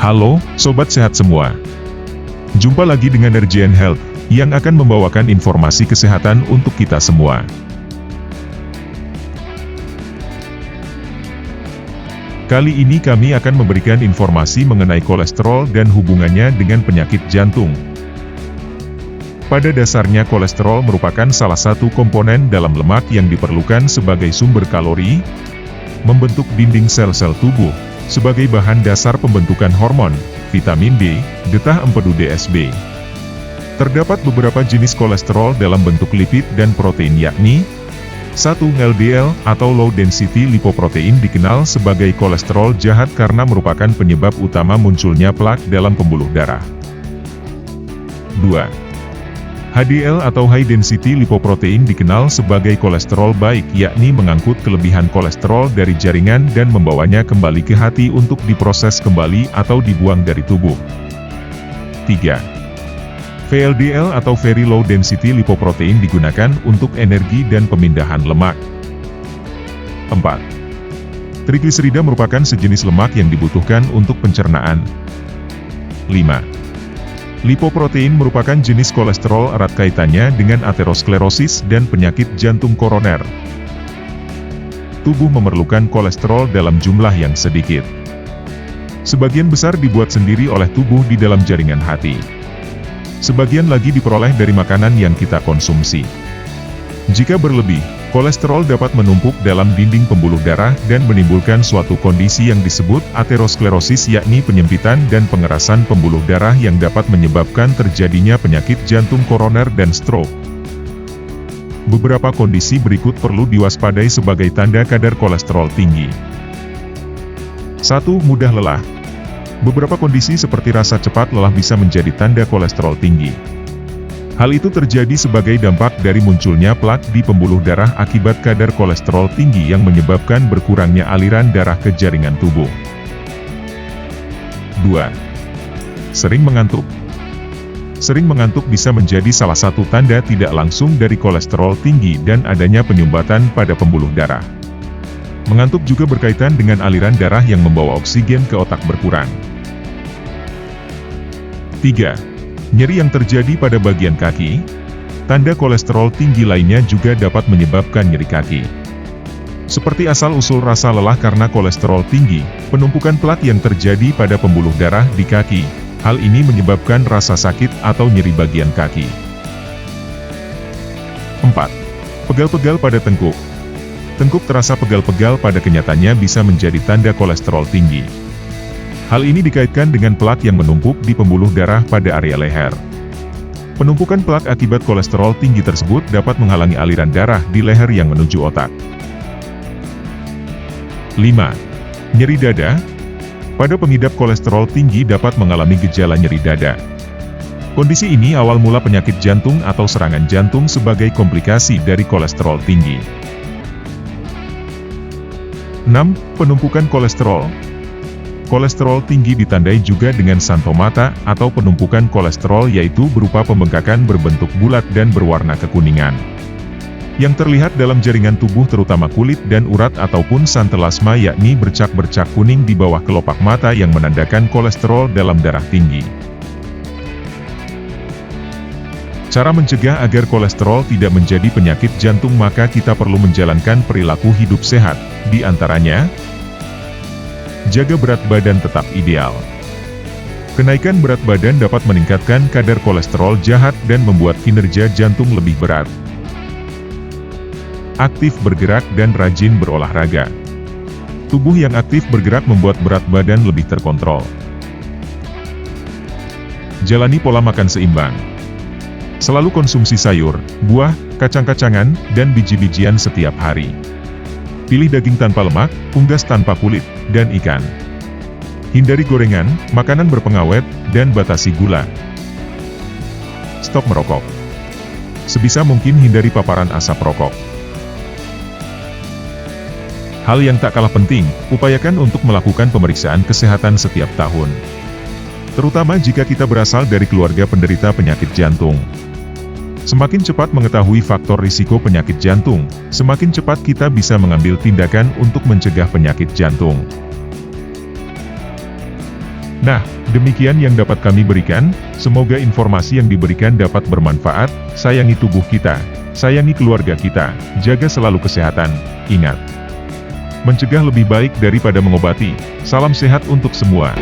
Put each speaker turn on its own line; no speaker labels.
Halo, Sobat Sehat semua. Jumpa lagi dengan Nergian Health, yang akan membawakan informasi kesehatan untuk kita semua. Kali ini kami akan memberikan informasi mengenai kolesterol dan hubungannya dengan penyakit jantung. Pada dasarnya kolesterol merupakan salah satu komponen dalam lemak yang diperlukan sebagai sumber kalori, membentuk dinding sel-sel tubuh, sebagai bahan dasar pembentukan hormon, vitamin D, getah empedu DSB. Terdapat beberapa jenis kolesterol dalam bentuk lipid dan protein yakni 1. LDL atau Low Density Lipoprotein dikenal sebagai kolesterol jahat karena merupakan penyebab utama munculnya plak dalam pembuluh darah. 2. HDL atau High Density Lipoprotein dikenal sebagai kolesterol baik yakni mengangkut kelebihan kolesterol dari jaringan dan membawanya kembali ke hati untuk diproses kembali atau dibuang dari tubuh. 3. VLDL atau Very Low Density Lipoprotein digunakan untuk energi dan pemindahan lemak. 4. Trigliserida merupakan sejenis lemak yang dibutuhkan untuk pencernaan. 5. Lipoprotein merupakan jenis kolesterol erat kaitannya dengan aterosklerosis dan penyakit jantung koroner. Tubuh memerlukan kolesterol dalam jumlah yang sedikit. Sebagian besar dibuat sendiri oleh tubuh di dalam jaringan hati. Sebagian lagi diperoleh dari makanan yang kita konsumsi. Jika berlebih, kolesterol dapat menumpuk dalam dinding pembuluh darah dan menimbulkan suatu kondisi yang disebut aterosklerosis yakni penyempitan dan pengerasan pembuluh darah yang dapat menyebabkan terjadinya penyakit jantung koroner dan stroke. Beberapa kondisi berikut perlu diwaspadai sebagai tanda kadar kolesterol tinggi. 1. Mudah lelah. Beberapa kondisi seperti rasa cepat lelah bisa menjadi tanda kolesterol tinggi. Hal itu terjadi sebagai dampak dari munculnya plak di pembuluh darah akibat kadar kolesterol tinggi yang menyebabkan berkurangnya aliran darah ke jaringan tubuh. 2. Sering mengantuk. Sering mengantuk bisa menjadi salah satu tanda tidak langsung dari kolesterol tinggi dan adanya penyumbatan pada pembuluh darah. Mengantuk juga berkaitan dengan aliran darah yang membawa oksigen ke otak berkurang. 3. Nyeri yang terjadi pada bagian kaki. Tanda kolesterol tinggi lainnya juga dapat menyebabkan nyeri kaki. Seperti asal-usul rasa lelah karena kolesterol tinggi, penumpukan plak yang terjadi pada pembuluh darah di kaki. Hal ini menyebabkan rasa sakit atau nyeri bagian kaki. 4. Pegal-pegal pada tengkuk. Tengkuk terasa pegal-pegal pada kenyataannya bisa menjadi tanda kolesterol tinggi. Hal ini dikaitkan dengan plak yang menumpuk di pembuluh darah pada area leher. Penumpukan plak akibat kolesterol tinggi tersebut dapat menghalangi aliran darah di leher yang menuju otak. 5. Nyeri dada. Pada pengidap kolesterol tinggi dapat mengalami gejala nyeri dada. Kondisi ini awal mula penyakit jantung atau serangan jantung sebagai komplikasi dari kolesterol tinggi. 6. Penumpukan kolesterol. Kolesterol tinggi ditandai juga dengan santomata atau penumpukan kolesterol yaitu berupa pembengkakan berbentuk bulat dan berwarna kekuningan. Yang terlihat dalam jaringan tubuh terutama kulit dan urat ataupun santelasma yakni bercak-bercak kuning di bawah kelopak mata yang menandakan kolesterol dalam darah tinggi. Cara mencegah agar kolesterol tidak menjadi penyakit jantung maka kita perlu menjalankan perilaku hidup sehat, di antaranya jaga berat badan tetap ideal. Kenaikan berat badan dapat meningkatkan kadar kolesterol jahat dan membuat kinerja jantung lebih berat. Aktif bergerak dan rajin berolahraga. Tubuh yang aktif bergerak membuat berat badan lebih terkontrol. Jalani pola makan seimbang. Selalu konsumsi sayur, buah, kacang-kacangan, dan biji-bijian setiap hari. Pilih daging tanpa lemak, unggas tanpa kulit, dan ikan. Hindari gorengan, makanan berpengawet, dan batasi gula. Stop merokok. Sebisa mungkin hindari paparan asap rokok. Hal yang tak kalah penting, upayakan untuk melakukan pemeriksaan kesehatan setiap tahun. Terutama jika kita berasal dari keluarga penderita penyakit jantung. Semakin cepat mengetahui faktor risiko penyakit jantung, semakin cepat kita bisa mengambil tindakan untuk mencegah penyakit jantung. Nah, demikian yang dapat kami berikan, semoga informasi yang diberikan dapat bermanfaat. Sayangi tubuh kita, sayangi keluarga kita, jaga selalu kesehatan, ingat. Mencegah lebih baik daripada mengobati. Salam sehat untuk semua.